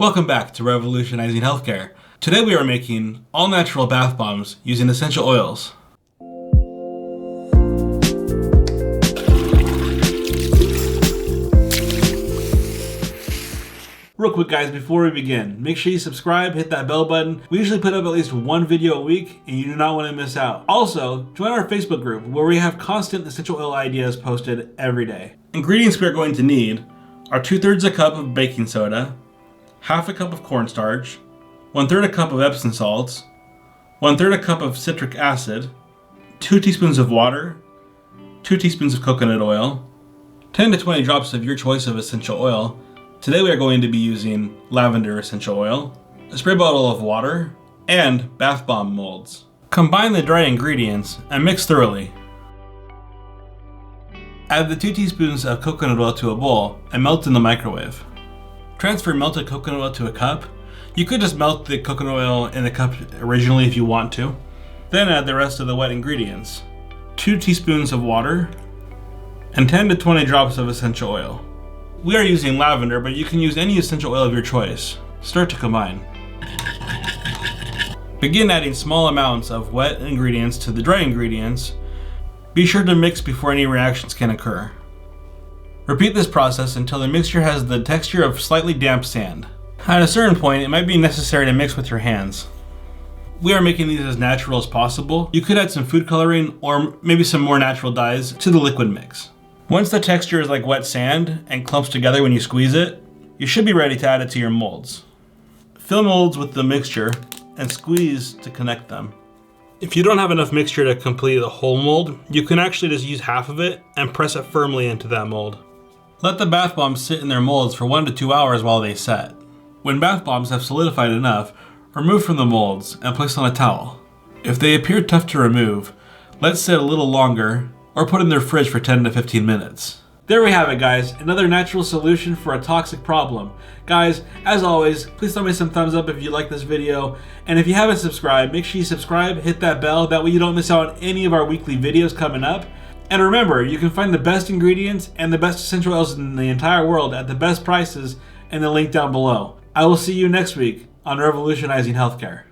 Welcome back to Revolutionizing Healthcare. Today we are making all-natural bath bombs using essential oils. Real quick guys, before we begin, make sure you subscribe, hit that bell button. We usually put up at least one video a week and you do not want to miss out. Also, join our Facebook group where we have constant essential oil ideas posted every day. Ingredients we are going to need are 2/3 a cup of baking soda, 1/2 a cup of cornstarch, 1/3 a cup of Epsom salts, 1/3 a cup of citric acid, 2 teaspoons of water, 2 teaspoons of coconut oil, 10 to 20 drops of your choice of essential oil. Today we are going to be using lavender essential oil, a spray bottle of water, and bath bomb molds. Combine the dry ingredients and mix thoroughly. Add the 2 teaspoons of coconut oil to a bowl and melt in the microwave. Transfer melted coconut oil to a cup. You could just melt the coconut oil in the cup originally if you want to. Then add the rest of the wet ingredients. 2 teaspoons of water and 10 to 20 drops of essential oil. We are using lavender, but you can use any essential oil of your choice. Start to combine. Begin adding small amounts of wet ingredients to the dry ingredients. Be sure to mix before any reactions can occur. Repeat this process until the mixture has the texture of slightly damp sand. At a certain point, it might be necessary to mix with your hands. We are making these as natural as possible. You could add some food coloring or maybe some more natural dyes to the liquid mix. Once the texture is like wet sand and clumps together when you squeeze it, you should be ready to add it to your molds. Fill molds with the mixture and squeeze to connect them. If you don't have enough mixture to complete the whole mold, you can actually just use half of it and press it firmly into that mold. Let the bath bombs sit in their molds for 1 to 2 hours while they set. When bath bombs have solidified enough, remove from the molds and place on a towel. If they appear tough to remove, let sit a little longer or put in their fridge for 10 to 15 minutes. There we have it guys, another natural solution for a toxic problem. Guys, as always, please throw me some thumbs up if you like this video, and if you haven't subscribed, make sure you subscribe, hit that bell, that way you don't miss out on any of our weekly videos coming up. And remember, you can find the best ingredients and the best essential oils in the entire world at the best prices in the link down below. I will see you next week on Revolutionizing Healthcare.